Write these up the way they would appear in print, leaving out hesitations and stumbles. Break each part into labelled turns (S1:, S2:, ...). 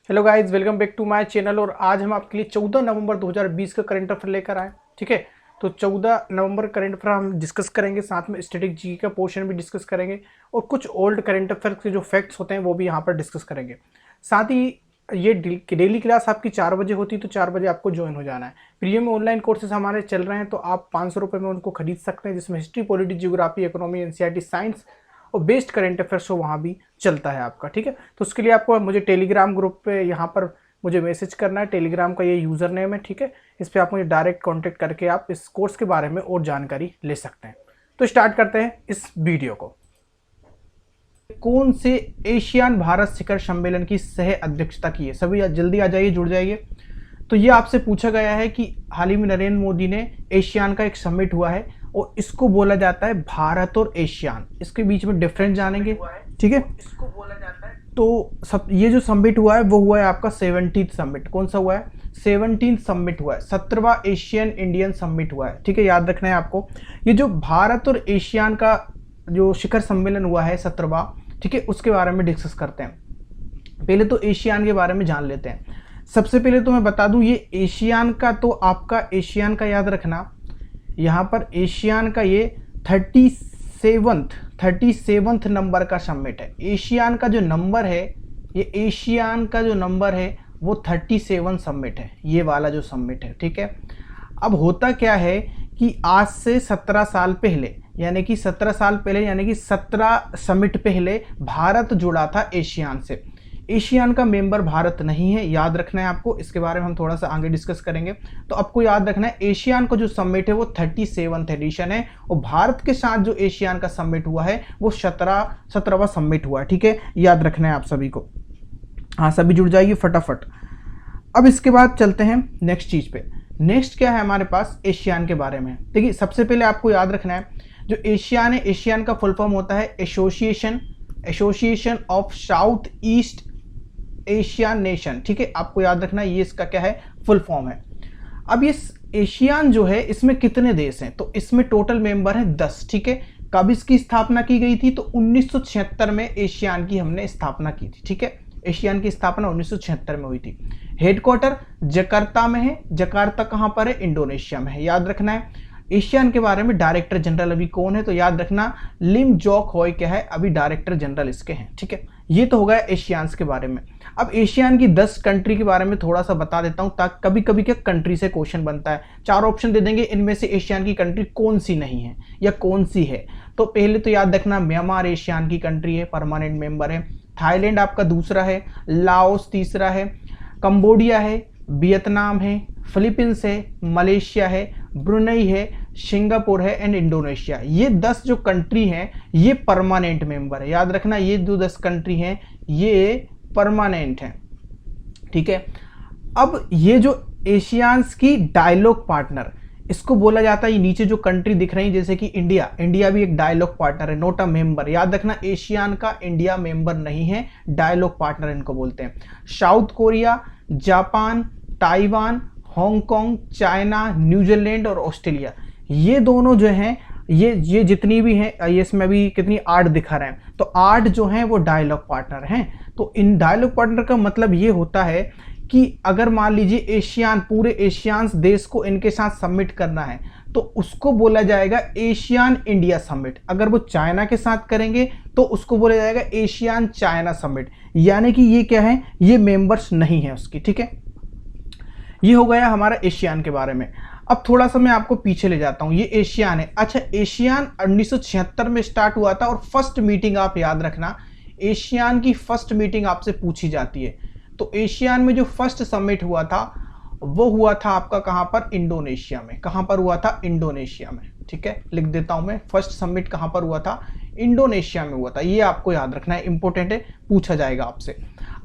S1: Hello guys, welcome back to my channel. और आज हम आपके लिए 14 नवंबर 2020 का करंट अफेयर लेकर आए। ठीक है, तो 14 नवंबर करंट अफेयर हम डिस्कस करेंगे, साथ में स्टैटिक जी का पोर्शन भी डिस्कस करेंगे और कुछ ओल्ड करंट अफेयर के जो फैक्ट्स होते हैं वो भी यहाँ पर डिस्कस करेंगे। साथ ही ये डेली क्लास आपकी 4 बजे होती है, तो 4 बजे आपको ज्वाइन हो जाना है। प्रीमियम ऑनलाइन कोर्सेज हमारे चल रहे हैं, तो आप 500 रुपये में उनको खरीद सकते हैं, जिसमें history, polity, geography, economy, NCERT, science और बेस्ड करंट अफेयर्स हो वहाँ भी चलता है आपका। ठीक है, तो उसके लिए आपको मुझे टेलीग्राम ग्रुप पे यहाँ पर मुझे मैसेज करना है। टेलीग्राम का ये यूज़र नेम है। ठीक है, इस पर आप मुझे डायरेक्ट कांटेक्ट करके आप इस कोर्स के बारे में और जानकारी ले सकते हैं। तो स्टार्ट करते हैं इस वीडियो को। कौन से एशियान भारत शिखर सम्मेलन की सह अध्यक्षता की है? सभी जल्दी आ जाइए, जुड़ जाइए। तो ये आपसे पूछा गया है कि हाल ही में नरेंद्र मोदी ने एशियान का एक समिट हुआ है और इसको बोला जाता है भारत और एशियान। इसके बीच में डिफरेंस जानेंगे। ठीक है, इसको बोला जाता है। तो सब ये जो समिट हुआ है वो हुआ है आपका 17th समिट। कौन सा हुआ है? 17th समिट हुआ है। 17वां एशियन इंडियन समिट हुआ है। ठीक है, याद रखना है आपको। ये जो भारत और एशियान का जो शिखर सम्मेलन हुआ है 17वां, ठीक है, उसके बारे में डिस्कस करते हैं। पहले तो एशियान के बारे में जान लेते हैं। सबसे पहले तो मैं बता दूं, ये एशियान का, तो आपका एशियान का याद रखना, यहाँ पर एशियान का ये 37th नंबर का समिट है। एशियान का जो नंबर है, ये एशियान का जो नंबर है वो 37 समिट है, ये वाला जो समिट है। ठीक है, अब होता क्या है कि आज से 17 साल पहले, यानी कि 17 साल पहले, यानी कि 17 समिट पहले भारत जुड़ा था एशियान से। एशियान का मेंबर भारत नहीं है, याद रखना है आपको। इसके बारे में हम थोड़ा सा आगे डिस्कस करेंगे। तो आपको याद रखना है, एशियान का जो समिट है वो 37th एडिशन है और भारत के साथ जो एशियान का समिट हुआ है वो 17वां समिट हुआ है। ठीक है, याद रखना है आप सभी को। हाँ, सभी जुड़ जाइए फटाफट। अब इसके बाद चलते हैं नेक्स्ट चीज पे। नेक्स्ट क्या है हमारे पास एशियान के बारे में? देखिए, सबसे पहले आपको याद रखना है, जो एशियान है, एशियान का फुल फॉर्म होता है association of south east Asian nation. ठीक है, आपको याद रखना ये इसका क्या है, फुल फॉर्म है। अब ये एशियान जो है इसमें कितने देश हैं? तो इसमें टोटल मेंबर हैं 10। ठीक है, कब इसकी स्थापना की गई थी? तो 1976 में एशियान की हमने स्थापना की थी। ठीक है, एशियान की स्थापना 1976 में हुई थी। हेडक्वार्टर जकार्ता में है। जकार्ता कहां पर है? इंडोनेशिया में है, याद रखना है। एशियान के बारे में डायरेक्टर जनरल अभी कौन है? तो याद रखना, लिम जोक हॉय क्या है, अभी डायरेक्टर जनरल इसके हैं। ठीक है, ये तो हो गया एशियान्स के बारे में। अब एशियान की 10 कंट्री के बारे में थोड़ा सा बता देता हूं, ताकि कभी कभी क्या कंट्री से क्वेश्चन बनता है। 4 ऑप्शन दे देंगे, इनमें से एशियान की कंट्री कौन सी नहीं है या कौन सी है। तो पहले तो याद रखना, म्यांमार एशियान की कंट्री है, परमानेंट मेंबर है। थाईलैंड आपका दूसरा है, लाओस तीसरा है, कंबोडिया है, वियतनाम है, फिलीपींस है, मलेशिया है, ब्रुनई है, सिंगापुर है एंड इंडोनेशिया। ये 10 जो कंट्री हैं ये परमानेंट मेंबर है। याद रखना, ये जो 10 कंट्री हैं ये परमानेंट हैं। ठीक है, अब ये जो एशियान्स की डायलॉग पार्टनर, इसको बोला जाता है, ये नीचे जो कंट्री दिख रही है जैसे कि इंडिया भी एक डायलॉग पार्टनर है, नोट अ मेंबर। याद रखना, एशियान का इंडिया मेंबर नहीं है, डायलॉग पार्टनर इनको बोलते हैं। South Korea, Japan, Taiwan, Hong Kong, China, New Zealand और ऑस्ट्रेलिया, ये दोनों जो हैं, ये जितनी भी हैं, ये इसमें भी कितनी 8 दिखा रहे हैं, तो 8 जो हैं वो डायलॉग पार्टनर हैं। तो इन डायलॉग पार्टनर का मतलब ये होता है कि अगर मान लीजिए एशियान, पूरे एशियान्स देश को इनके साथ सबमिट करना है तो उसको बोला जाएगा एशियान इंडिया समिट। अगर वो चाइना के साथ करेंगे तो उसको बोला जाएगा एशियान चाइना समिट। यानी कि ये क्या है, ये मेंबर्स नहीं है उसकी। ठीक है, ये हो गया हमारा एशियान के बारे में। अब थोड़ा सा मैं आपको पीछे ले जाता हूं, ये एशियान है। अच्छा, एशियान 1976 में स्टार्ट हुआ था और फर्स्ट मीटिंग आप याद रखना, एशियान की फर्स्ट मीटिंग आपसे पूछी जाती है। तो एशियान में जो फर्स्ट समिट हुआ था वो हुआ था आपका कहां पर? इंडोनेशिया में। कहां पर हुआ था? इंडोनेशिया में। ठीक है, लिख देता हूं मैं, फर्स्ट समिट कहां पर हुआ था? इंडोनेशिया में हुआ था। ये आपको याद रखना है, इंपॉर्टेंट है, पूछा जाएगा आपसे।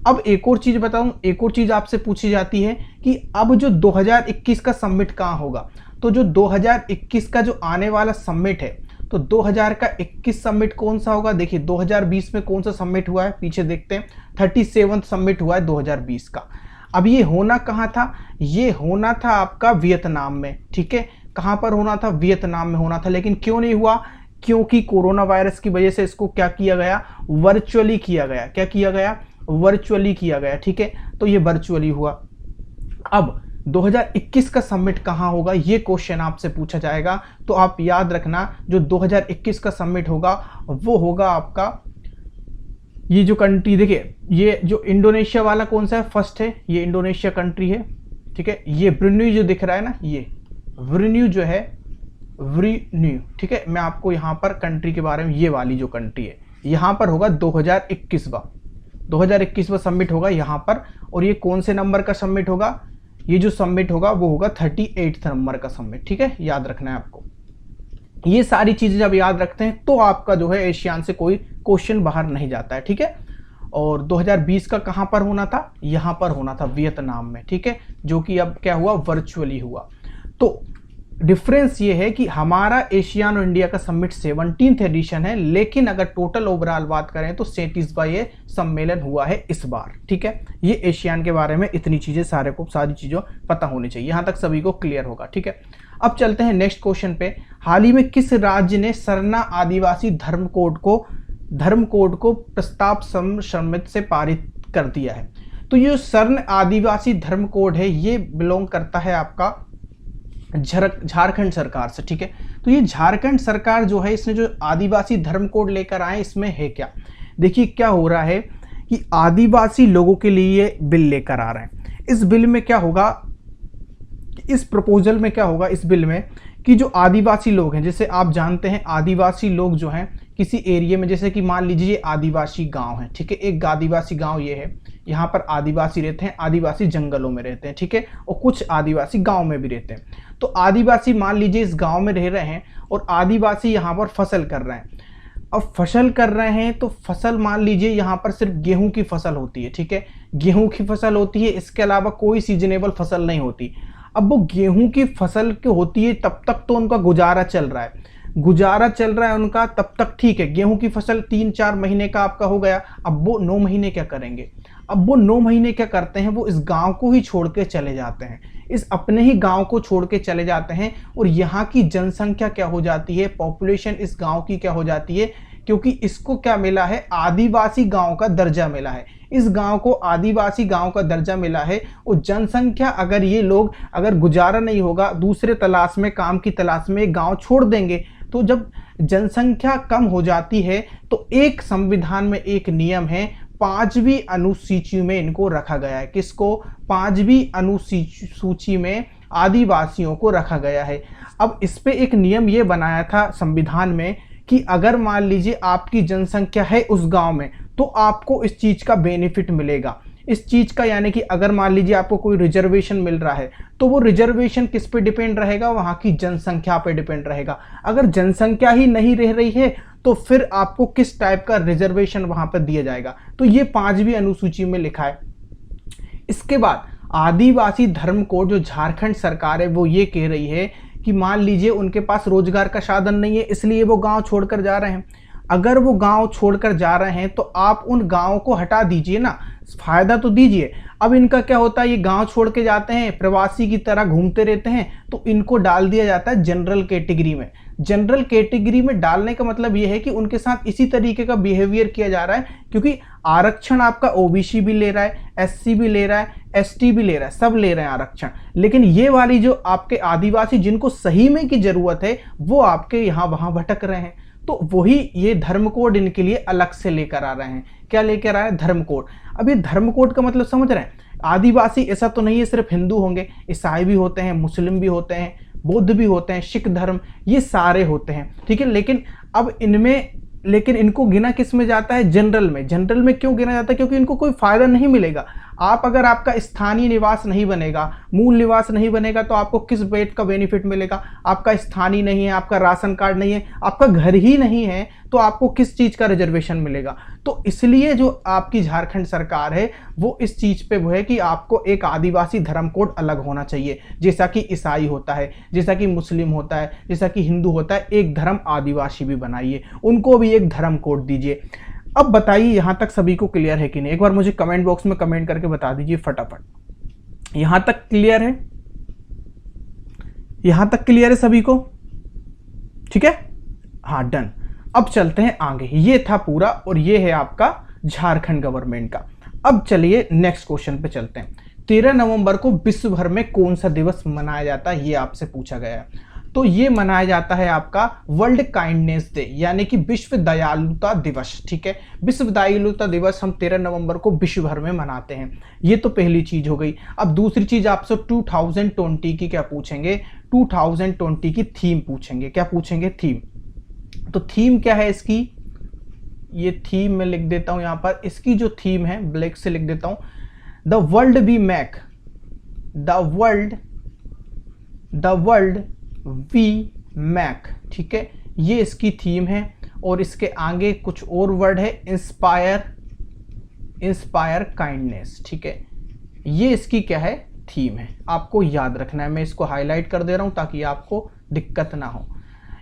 S1: अब एक और चीज बताऊं, एक और चीज आपसे पूछी जाती है कि अब जो 2021 का समिट कहां होगा? तो जो 2021 का जो आने वाला समिट है, तो 2021 समिट कौन सा होगा? देखिए, 2020 में कौन सा समिट हुआ है, पीछे देखते हैं, 37वां समिट हुआ है 2020 का। अब ये होना कहाँ था? ये होना था आपका वियतनाम में। ठीक है, कहाँ पर होना था? वियतनाम में होना था। लेकिन क्यों नहीं हुआ? क्योंकि कोरोना वायरस की वजह से इसको क्या किया गया? वर्चुअली किया गया। क्या किया गया? वर्चुअली किया गया। ठीक है, तो ये वर्चुअली हुआ। अब 2021 का समिट कहाँ होगा, ये क्वेश्चन आपसे पूछा जाएगा। तो आप याद रखना जो 2021 का समिट होगा वो होगा आपका, ये जो कंट्री देखिए, ये जो इंडोनेशिया वाला कौन सा है, फर्स्ट है, ये इंडोनेशिया कंट्री है, ठीक है। ये ब्रुनेई जो दिख रहा है ना, ये ब्रुनेई जो है, ब्रुनेई, ठीक है। मैं आपको यहाँ पर कंट्री के बारे में, ये वाली जो कंट्री है यहाँ पर होगा 2021वां समिट होगा यहाँ पर। और ये कौन से नंबर का समिट होगा, ये जो समिट होगा वो होगा 38 नंबर का समिट, ठीक है। याद रखना है आपको ये सारी चीजें, जब याद रखते हैं तो आपका जो है एशियान से कोई क्वेश्चन बाहर नहीं जाता है, ठीक है। और 2020 का कहां पर होना था, यहां पर होना था वियतनाम में, ठीक है, जो कि अब क्या हुआ, वर्चुअली हुआ। तो डिफरेंस ये है कि हमारा एशियान और इंडिया का समिट 17th एडिशन है, लेकिन अगर टोटल ओवरऑल बात करें तो 37वां ये सम्मेलन हुआ है इस बार, ठीक है। ये एशियान के बारे में इतनी चीजें सारी चीजों पता होनी चाहिए, यहां तक सभी को क्लियर होगा, ठीक है। अब चलते हैं नेक्स्ट क्वेश्चन पे। हाल ही में किस राज्य ने सरना आदिवासी धर्म कोड को प्रस्ताव समिति से पारित कर दिया है? तो ये सर्ण आदिवासी धर्म कोड है, ये बिलोंग करता है आपका झारखंड सरकार से, ठीक है। तो ये झारखंड सरकार जो है, इसने जो आदिवासी धर्म कोड लेकर आए, इसमें है क्या, देखिए क्या हो रहा है कि आदिवासी लोगों के लिए बिल लेकर आ रहे हैं। इस बिल में क्या होगा, इस प्रपोजल में क्या होगा, इस बिल में कि जो आदिवासी लोग हैं, जैसे आप जानते हैं आदिवासी लोग जो हैं किसी एरिया में, जैसे कि मान लीजिए आदिवासी गांव है, ठीक है, एक आदिवासी गांव ये है, यहाँ पर आदिवासी रहते हैं, आदिवासी जंगलों में रहते हैं, ठीक है, और कुछ आदिवासी गांव में भी रहते हैं। तो आदिवासी मान लीजिए इस गांव में रह रहे हैं और आदिवासी यहाँ पर फसल कर रहे हैं। अब फसल कर रहे हैं तो फसल मान लीजिए यहाँ पर सिर्फ गेहूं की फसल होती है, ठीक है, गेहूं की फसल होती है, इसके अलावा कोई सीजनेबल फसल नहीं होती। अब वो गेहूं की फसल की होती है, तब तक तो उनका गुजारा चल रहा है, उनका तब तक ठीक है। गेहूं की फसल 3-4 महीने का आपका हो गया, अब वो 9 महीने क्या करेंगे, अब वो 9 महीने क्या करते हैं, वो इस गांव को ही छोड़ के चले जाते हैं, इस अपने ही गांव को छोड़ के चले जाते हैं। और यहाँ की जनसंख्या क्या हो जाती है, पॉपुलेशन इस गांव की क्या हो जाती है, क्योंकि इसको क्या मिला है, आदिवासी गांव का दर्जा मिला है, इस गांव को आदिवासी गांव का दर्जा मिला है। और जनसंख्या, अगर ये लोग अगर गुजारा नहीं होगा, दूसरे तलाश में, काम की तलाश में गांव छोड़ देंगे, तो जब जनसंख्या कम हो जाती है तो एक संविधान में एक नियम है, 5वीं अनुसूची में इनको रखा गया है। किसको, 5वीं अनुसूची में आदिवासियों को रखा गया है। अब इस पे एक नियम ये बनाया था संविधान में कि अगर मान लीजिए आपकी जनसंख्या है उस गांव में, तो आपको इस चीज का बेनिफिट मिलेगा, इस चीज का, यानी कि अगर मान लीजिए आपको कोई रिजर्वेशन मिल रहा है, तो वो रिजर्वेशन किस पे डिपेंड रहेगा, वहां की जनसंख्या पे डिपेंड रहेगा। अगर जनसंख्या ही नहीं रह रही है तो फिर आपको किस टाइप का रिजर्वेशन वहां पर दिया जाएगा, तो ये 5वीं अनुसूची में लिखा है। इसके बाद आदिवासी धर्म कोड जो झारखंड सरकार है वो ये कह रही है कि मान लीजिए उनके पास रोजगार का साधन नहीं है, इसलिए वो गांव छोड़कर जा रहे हैं। अगर वो गांव छोड़कर जा रहे हैं तो आप उन गांवों को हटा दीजिए ना, फायदा तो दीजिए। अब इनका क्या होता है, ये गांव छोड़ के जाते हैं, प्रवासी की तरह घूमते रहते हैं, तो इनको डाल दिया जाता है जनरल कैटेगरी में। जनरल कैटेगरी में डालने का मतलब ये है कि उनके साथ इसी तरीके का बिहेवियर किया जा रहा है, क्योंकि आरक्षण आपका ओबीसी भी ले रहा है, एससी भी ले रहा है, एसटी भी ले रहा है, सब ले रहे हैं आरक्षण। लेकिन ये वाली जो आपके आदिवासी जिनको सही में की जरूरत है, वो आपके यहाँ वहां भटक रहे हैं। तो वही ये धर्म कोड इनके लिए अलग से लेकर आ रहे हैं। क्या लेकर आ रहे हैं, धर्म कोड। अब ये धर्म कोड का मतलब समझ रहे हैं, आदिवासी ऐसा तो नहीं है सिर्फ हिंदू होंगे, ईसाई भी होते हैं, मुस्लिम भी होते हैं, बौद्ध भी होते हैं, सिख धर्म, ये सारे होते हैं, ठीक है। लेकिन अब इनको गिना किस में जाता है, जनरल में। जनरल में क्यों गिना जाता है, क्योंकि इनको कोई फायदा नहीं मिलेगा। आप अगर आपका स्थानीय निवास नहीं बनेगा, मूल निवास नहीं बनेगा, तो आपको किस बेट का बेनिफिट मिलेगा। आपका स्थानीय नहीं है, आपका राशन कार्ड नहीं है, आपका घर ही नहीं है, तो आपको किस चीज का रिजर्वेशन मिलेगा। तो इसलिए जो आपकी झारखंड सरकार है वो इस चीज पे वो है कि आपको एक आदिवासी धर्म कोड अलग होना चाहिए, जैसा कि ईसाई होता है, जैसा कि मुस्लिम होता है, जैसा कि हिंदू होता है। एक धर्म आदिवासी भी बनाइए, उनको भी एक धर्म कोड दीजिए। अब बताइए यहां तक सभी को क्लियर है कि नहीं, एक बार मुझे कमेंट बॉक्स में कमेंट करके बता दीजिए फटाफट। यहां तक क्लियर है, यहां तक क्लियर है सभी को, ठीक है, हाँ डन। अब चलते हैं आगे। ये था पूरा, और ये है आपका झारखंड गवर्नमेंट का। अब चलिए नेक्स्ट क्वेश्चन पे चलते हैं। 13 नवंबर को विश्व भर में कौन सा दिवस मनाया जाता है, ये आपसे पूछा गया है। तो ये मनाया जाता है आपका वर्ल्ड काइंडनेस डे, यानी कि विश्व दयालुता दिवस। ठीक है, विश्व दयालुता दिवस हम 13 नवंबर को विश्व भर में मनाते हैं। ये तो पहली चीज हो गई। अब दूसरी चीज आपसे 2020 की क्या पूछेंगे, 2020 की थीम पूछेंगे। क्या पूछेंगे, थीम। तो थीम क्या है इसकी, ये थीम मैं लिख देता हूं यहां पर। इसकी जो थीम है ब्लैक से लिख देता हूं, the world we make, the world we make. ठीक है, ये इसकी थीम है। और इसके आगे कुछ और वर्ड है, इंस्पायर काइंडनेस। ठीक है, ये इसकी क्या है, थीम है। आपको याद रखना है, मैं इसको हाईलाइट कर दे रहा हूं ताकि आपको दिक्कत ना हो।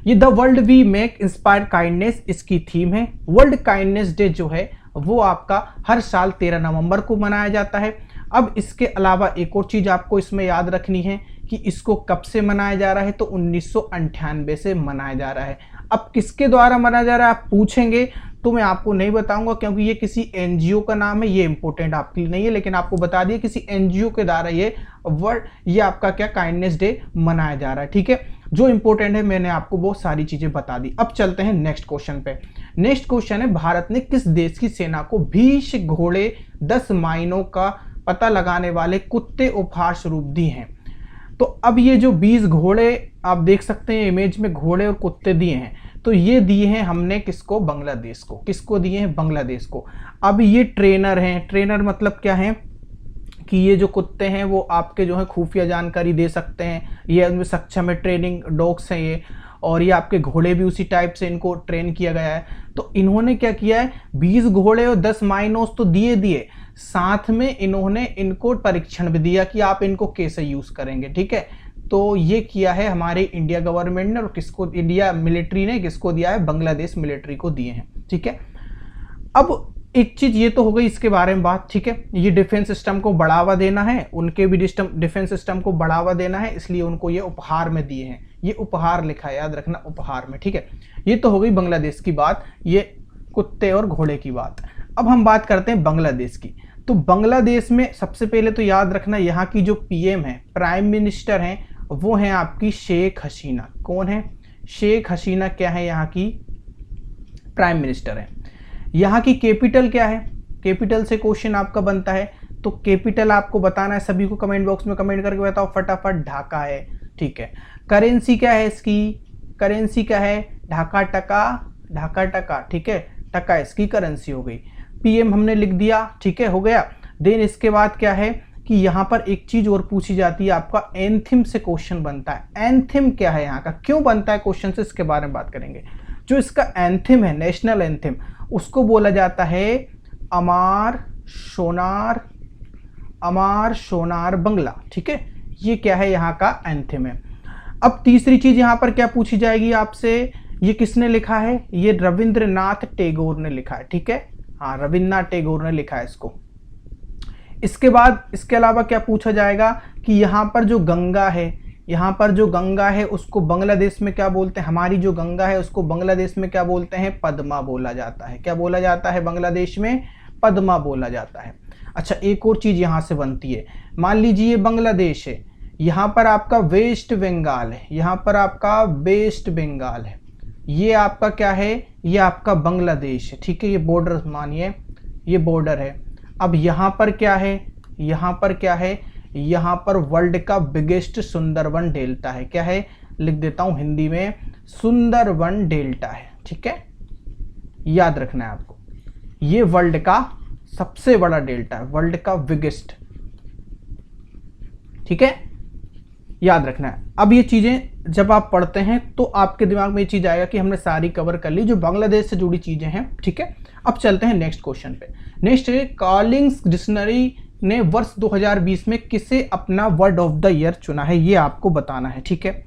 S1: ये the world we make inspire kindness इसकी थीम है। वर्ल्ड काइंडनेस डे जो है वो आपका हर साल 13 नवंबर को मनाया जाता है। अब इसके अलावा एक और चीज आपको इसमें याद रखनी है कि इसको कब से मनाया जा रहा है, तो 1998 से मनाया जा रहा है। अब किसके द्वारा मनाया जा रहा है आप पूछेंगे तो मैं आपको नहीं बताऊंगा, क्योंकि ये किसी एनजीओ का नाम है, ये इंपॉर्टेंट आपके लिए नहीं है, लेकिन आपको बता दिया किसी एनजीओ के द्वारा ये आपका क्या काइंडनेस डे मनाया जा रहा है। ठीक है, जो इंपॉर्टेंट है मैंने आपको वो सारी चीजें बता दी। अब चलते हैं नेक्स्ट क्वेश्चन पे। नेक्स्ट क्वेश्चन है, भारत ने किस देश की सेना को 20 घोड़े 10 माइनों का पता लगाने वाले कुत्ते उपहार स्वरूप दिए हैं। तो अब ये जो 20 घोड़े आप देख सकते हैं इमेज में, घोड़े और कुत्ते दिए हैं, तो ये दिए हैं हमने किसको, बांग्लादेश को। किसको दिए हैं, बांग्लादेश को। अब ये ट्रेनर हैं, ट्रेनर मतलब क्या है कि ये जो कुत्ते हैं वो आपके जो है खुफिया जानकारी दे सकते हैं, ये उनमें सक्षम है, ट्रेनिंग डॉग्स हैं ये। और ये आपके घोड़े भी उसी टाइप से इनको ट्रेन किया गया है। तो इन्होंने क्या किया है, 20 घोड़े और 10 माइनोस तो दिए, साथ में इन्होंने इनको परीक्षण भी दिया कि आप इनको कैसे यूज करेंगे। ठीक है, तो ये किया है हमारे इंडिया गवर्नमेंट ने, और किसको, इंडिया मिलिट्री ने किसको दिया है, बांग्लादेश मिलिट्री को दिए हैं। ठीक है, अब एक चीज ये तो हो गई इसके बारे में बात। ठीक है, ये डिफेंस सिस्टम को बढ़ावा देना है, उनके भी डिफेंस सिस्टम को बढ़ावा देना है, इसलिए उनको ये उपहार में दिए हैं। ये उपहार लिखा है, याद रखना, उपहार में। ठीक है, ये तो हो गई बांग्लादेश की बात, ये कुत्ते और घोड़े की बात। अब हम बात करते हैं बांग्लादेश की। तो बांग्लादेश में सबसे पहले तो याद रखना, यहाँ की जो पीएम है, प्राइम मिनिस्टर हैं, वो हैं आपकी शेख हसीना। कौन है, शेख हसीना क्या है, यहाँ की प्राइम मिनिस्टर है। यहाँ की कैपिटल क्या है, कैपिटल से क्वेश्चन आपका बनता है, तो कैपिटल आपको बताना है। सभी को कमेंट बॉक्स में कमेंट करके बताओ फटाफट। ढाका है। ठीक है, करेंसी क्या है इसकी, करेंसी क्या है, ढाका टका, ढाका टका। ठीक है, टका इसकी करेंसी हो गई। पीएम हमने लिख दिया। ठीक है, हो गया। देन इसके बाद क्या है कि यहाँ पर एक चीज और पूछी जाती है, आपका एंथम से क्वेश्चन बनता है। एंथम क्या है यहाँ का, क्यों बनता है क्वेश्चन से, इसके बारे में बात करेंगे। जो इसका एंथम है, नेशनल एंथम, उसको बोला जाता है अमार सोनार बंगला। ठीक है, ये क्या है, यहाँ का एंथम है। अब तीसरी चीज यहाँ पर क्या पूछी जाएगी आपसे, ये किसने लिखा है, ये रविंद्रनाथ टैगोर ने लिखा है। ठीक है, हाँ, रविन्द्रनाथ टैगोर ने लिखा है इसको। इसके बाद इसके अलावा क्या पूछा जाएगा कि यहाँ पर जो गंगा है, यहाँ पर जो गंगा है उसको बांग्लादेश में क्या बोलते हैं, हमारी जो गंगा है उसको बांग्लादेश में क्या बोलते हैं, पद्मा बोला जाता है। क्या बोला जाता है, बांग्लादेश में पद्मा बोला जाता है। अच्छा, एक और चीज यहाँ से बनती है, मान लीजिए बांग्लादेश है, यहाँ पर आपका वेस्ट बंगाल है, यहाँ पर आपका वेस्ट बंगाल है, ये आपका क्या है, ये आपका बांग्लादेश है। ठीक है, ये बॉर्डर मानिए, ये बॉर्डर है। अब यहाँ पर क्या है, यहाँ पर क्या है, यहाँ पर वर्ल्ड का बिगेस्ट सुंदरवन डेल्टा है। क्या है, लिख देता हूं हिंदी में, सुंदरवन डेल्टा है। ठीक है, याद रखना है आपको, ये वर्ल्ड का सबसे बड़ा डेल्टा है, वर्ल्ड का बिगेस्ट। ठीक है, याद रखना है। अब ये चीजें जब आप पढ़ते हैं तो आपके दिमाग में ये चीज आएगा कि हमने सारी कवर कर ली जो बांग्लादेश से जुड़ी चीजें हैं। ठीक है, अब चलते हैं नेक्स्ट क्वेश्चन पे। नेक्स्ट है, कॉलिंग्स डिक्शनरी ने वर्ष 2020 में किसे अपना वर्ड ऑफ द ईयर चुना है, ये आपको बताना है। ठीक है,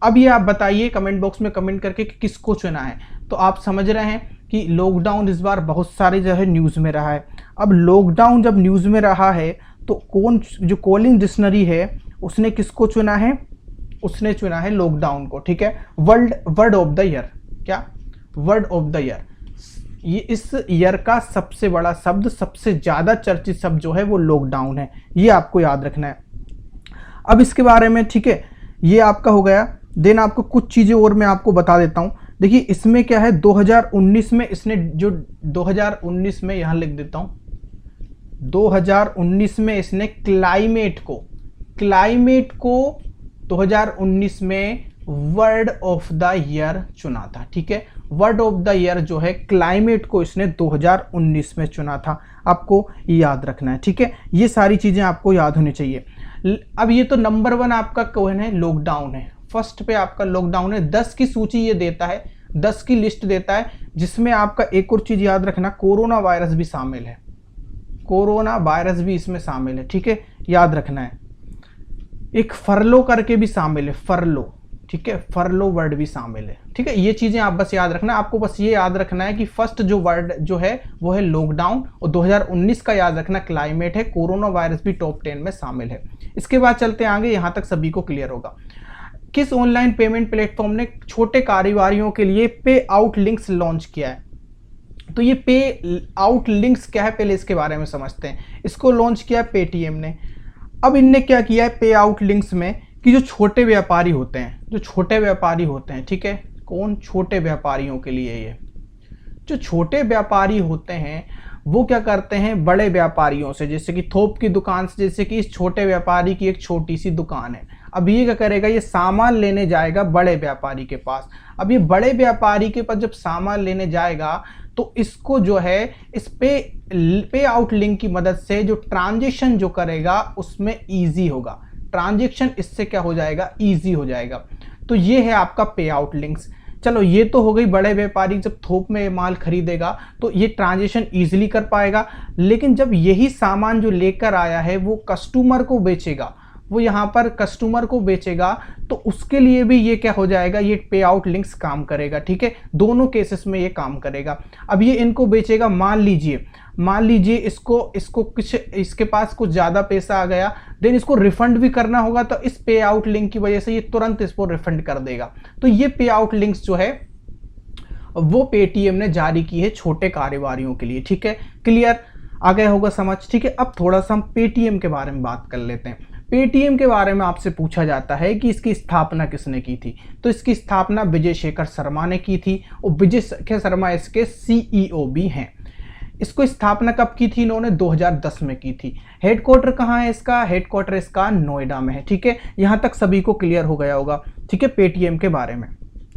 S1: अब ये आप बताइए कमेंट बॉक्स में कमेंट करके कि किसको चुना है। तो आप समझ रहे हैं कि लॉकडाउन इस बार बहुत सारे जो है न्यूज़ में रहा है। अब लॉकडाउन जब न्यूज़ में रहा है तो कौन, जो कॉलिंग डिक्शनरी है उसने किसको चुना है, उसने चुना है लॉकडाउन को। ठीक है, वर्ड ऑफ द ईयर, क्या वर्ड ऑफ द ईयर, ये इस ईयर का सबसे बड़ा शब्द, सबसे ज़्यादा चर्चित शब्द जो है वो लॉकडाउन है, ये आपको याद रखना है। अब इसके बारे में, ठीक है, ये आपका हो गया। देन आपको कुछ चीज़ें और मैं आपको बता देता हूँ। देखिए इसमें क्या है, 2019 में इसने जो 2019 में यहाँ लिख देता हूँ, 2019 में इसने क्लाइमेट को 2019 में वर्ड ऑफ द ईयर चुना था। ठीक है, वर्ड ऑफ द ईयर जो है क्लाइमेट को इसने 2019 में चुना था, आपको याद रखना है। ठीक है, ये सारी चीज़ें आपको याद होनी चाहिए। अब ये तो नंबर 1 आपका कौन है, लॉकडाउन है। फर्स्ट पे आपका लॉकडाउन है। 10 की सूची ये देता है, 10 की लिस्ट देता है, जिसमें आपका एक और चीज़ याद रखना, कोरोना वायरस भी शामिल है, कोरोना वायरस भी इसमें शामिल है। ठीक है, याद रखना है। एक फरलो करके भी शामिल है, फरलो, ठीक है, फरलो वर्ड भी शामिल है। ठीक है, ये चीज़ें आप बस याद रखना। आपको बस ये याद रखना है कि फर्स्ट जो वर्ड जो है वो है लॉकडाउन, और 2019 का याद रखना क्लाइमेट है, कोरोना वायरस भी टॉप 10 में शामिल है। इसके बाद चलते हैं आगे, यहाँ तक सभी को क्लियर होगा। किस ऑनलाइन पेमेंट प्लेटफॉर्म ने छोटे कारोबारियों के लिए पे आउट लिंक्स लॉन्च किया है? तो ये पे आउट लिंक्स क्या है, पहले इसके बारे में समझते हैं। इसको लॉन्च किया पेटीएम ने। अब इनने क्या किया है पे आउट लिंक्स में, कि जो छोटे व्यापारी होते हैं, ठीक है, कौन, छोटे व्यापारियों के लिए ये जो छोटे व्यापारी होते हैं वो क्या करते हैं, बड़े व्यापारियों से, जैसे कि थोक की दुकान से, जैसे कि इस छोटे व्यापारी की एक छोटी सी दुकान है, अब ये क्या करेगा, ये सामान लेने जाएगा बड़े व्यापारी के पास। अब ये बड़े व्यापारी के पास जब सामान लेने जाएगा तो इसको जो है इस पे आउट लिंक की मदद से जो ट्रांजेक्शन जो करेगा उसमें ईजी होगा, ट्रांजेक्शन इससे क्या हो जाएगा, ईजी हो जाएगा। तो ये है आपका पे आउट लिंक्स। चलो ये तो हो गई, बड़े व्यापारी जब थोक में माल खरीदेगा तो ये ट्रांजेक्शन ईजिली कर पाएगा। लेकिन जब यही सामान जो लेकर आया है वो कस्टमर को बेचेगा, वो यहाँ पर कस्टमर को बेचेगा, तो उसके लिए भी ये क्या हो जाएगा, ये पे आउट लिंक्स काम करेगा। ठीक है, दोनों केसेस में ये काम करेगा। अब ये इनको बेचेगा, मान लीजिए इसको कुछ, इसके पास कुछ ज़्यादा पैसा आ गया, देन इसको रिफंड भी करना होगा, तो इस पे आउट लिंक की वजह से ये तुरंत इसको रिफंड कर देगा। तो ये पे आउट लिंक्स जो है वो पेटीएम ने जारी की है छोटे कारोबारियों के लिए। ठीक है, क्लियर, आ गया होगा समझ। ठीक है, अब थोड़ा सा हम पेटीएम के बारे में बात कर लेते हैं। पेटीएम के बारे में आपसे पूछा जाता है कि इसकी स्थापना किसने की थी, तो इसकी स्थापना विजय शेखर शर्मा ने की थी, और विजय शेखर शर्मा इसके सीईओ भी हैं। इसको स्थापना कब की थी इन्होंने, 2010 में की थी। हेडक्वार्टर कहाँ है इसका, हेडक्वार्टर इसका नोएडा में है। ठीक है, यहाँ तक सभी को क्लियर हो गया होगा। ठीक है, पेटीएम के बारे में।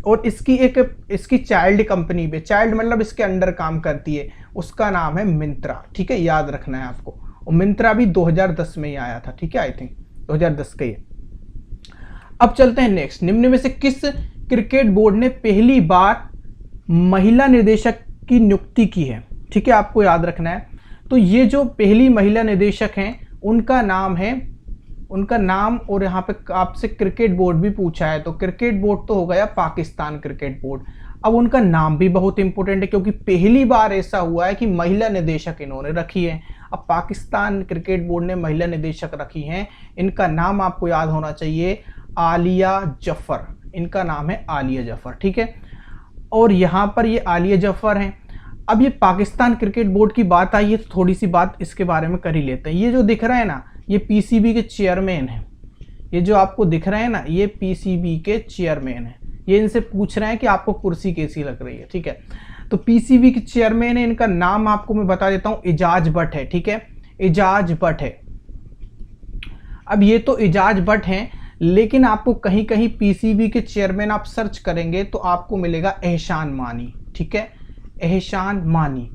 S1: और इसकी चाइल्ड कंपनी पे, चाइल्ड मतलब इसके अंडर काम करती है, उसका नाम है मिंत्रा। ठीक है, याद रखना है आपको। और मिंत्रा भी 2010 में ही आया था। ठीक है, आई थिंक 2010 का ये। अब चलते हैं नेक्स्ट। निम्न में से किस क्रिकेट बोर्ड ने पहली बार महिला निदेशक की नियुक्ति की है? ठीक है, आपको याद रखना है। तो ये जो पहली महिला निदेशक हैं उनका नाम, और यहाँ पे आपसे क्रिकेट बोर्ड भी पूछा है, तो क्रिकेट बोर्ड तो हो गया पाकिस्तान क्रिकेट बोर्ड। अब उनका नाम भी बहुत इंपॉर्टेंट है, क्योंकि पहली बार ऐसा हुआ है कि महिला निदेशक इन्होंने रखी है। अब पाकिस्तान क्रिकेट बोर्ड ने महिला निदेशक रखी हैं, इनका नाम आपको याद होना चाहिए, आलिया जफर। इनका नाम है आलिया जफर। ठीक है, और यहाँ पर ये आलिया जफर हैं। अब ये पाकिस्तान क्रिकेट बोर्ड की बात आई है तो थोड़ी सी बात इसके बारे में कर ही लेते हैं। ये जो दिख रहा है ना, ये पीसीबी के चेयरमैन हैं। ये जो आपको दिख रहे हैं ना, ये पीसीबी के चेयरमैन हैं। ये इनसे पूछ रहे हैं कि आपको कुर्सी कैसी लग रही है। ठीक है, तो पीसीबी के चेयरमैन है, इनका नाम आपको मैं बता देता हूँ, एजाज भट्ट है। ठीक है, एजाज भट्ट है। अब ये तो एजाज भट्ट हैं, लेकिन आपको कहीं कहीं पीसीबी के चेयरमैन आप सर्च करेंगे तो आपको मिलेगा एहसान मानी। ठीक है, एहसान मानी।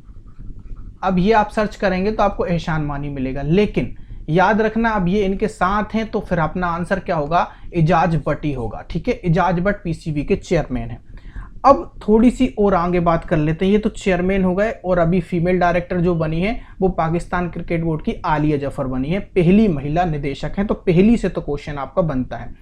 S1: अब ये आप सर्च करेंगे तो आपको एहसान मानी मिलेगा, लेकिन याद रखना अब ये इनके साथ हैं तो फिर अपना आंसर क्या होगा, एजाज भट्ट ही होगा। ठीक है, एजाज भट्ट पीसीबी के चेयरमैन हैं। अब थोड़ी सी और आगे बात कर लेते हैं। ये तो चेयरमैन हो गए, और अभी फीमेल डायरेक्टर जो बनी है वो पाकिस्तान क्रिकेट बोर्ड की आलिया जफर बनी है, पहली महिला निदेशक है। तो पहली से तो क्वेश्चन आपका बनता है।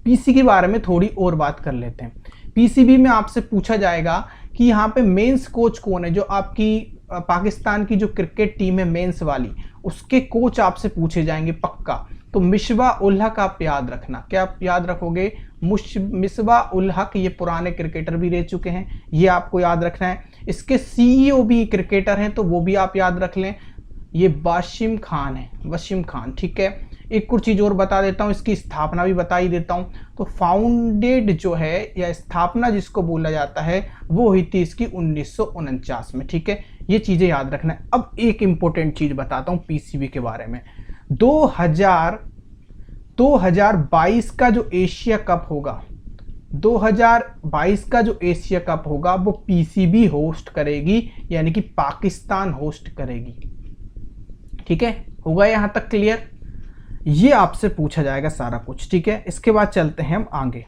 S1: पीसी के बारे में थोड़ी और बात कर लेते हैं। पीसीबी में आपसे पूछा जाएगा कि यहाँ पे मेंस कोच कौन है, जो आपकी पाकिस्तान की जो क्रिकेट टीम है मेंस वाली, उसके कोच आपसे पूछे जाएंगे पक्का। तो मिसबाह उल हक आप याद रखना। क्या आप याद रखोगे? मिसबाह उल हक, ये पुराने क्रिकेटर भी रह चुके हैं, ये आपको याद रखना है। इसके सीईओ भी क्रिकेटर हैं, तो वो भी आप याद रख लें, ये वासिम खान है, वसीम खान। ठीक है, एक कुछ चीज़ और बता देता हूँ, इसकी स्थापना भी बता ही देता हूँ। तो फाउंडेड जो है या स्थापना जिसको बोला जाता है वो हुई थी इसकी 1949 में। ठीक है, ये चीज़ें याद रखना है। अब एक इंपॉर्टेंट चीज़ बताता हूँ पीसीबी के बारे में। 2022 का जो एशिया कप होगा, 2022 का जो एशिया कप होगा वो पीसीबी होस्ट करेगी, यानी कि पाकिस्तान होस्ट करेगी। ठीक है, होगा यहाँ तक क्लियर? ये आपसे पूछा जाएगा सारा कुछ। ठीक है, इसके बाद चलते हैं हम आगे।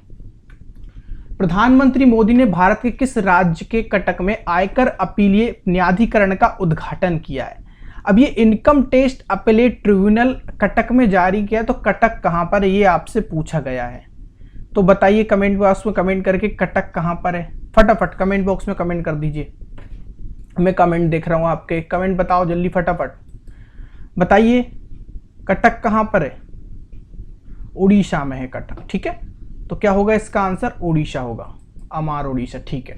S1: प्रधानमंत्री मोदी ने भारत के किस राज्य के कटक में आयकर अपीलीय न्यायाधिकरण का उद्घाटन किया है? अब ये income tax appellate tribunal Cuttack में जारी किया, तो कटक कहां पर है ये आपसे पूछा गया है। तो बताइए कमेंट बॉक्स में कमेंट करके कटक कहां पर है, फटाफट कमेंट बॉक्स में कमेंट कर दीजिए। मैं कमेंट देख रहा हूं आपके, कमेंट बताओ जल्दी फटाफट बताइए कटक कहां पर है? उड़ीसा में है कटक। ठीक है, तो क्या होगा इसका आंसर? उड़ीसा होगा, अमार उड़ीसा। ठीक है,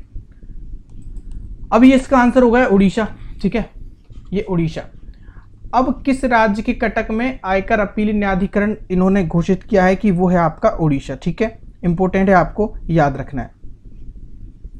S1: अब ये इसका आंसर होगा उड़ीसा। ठीक है, ये उड़ीसा। अब किस राज्य के कटक में आयकर अपील न्यायाधिकरण इन्होंने घोषित किया है कि वो है आपका उड़ीसा। ठीक है, इंपॉर्टेंट है, आपको याद रखना है।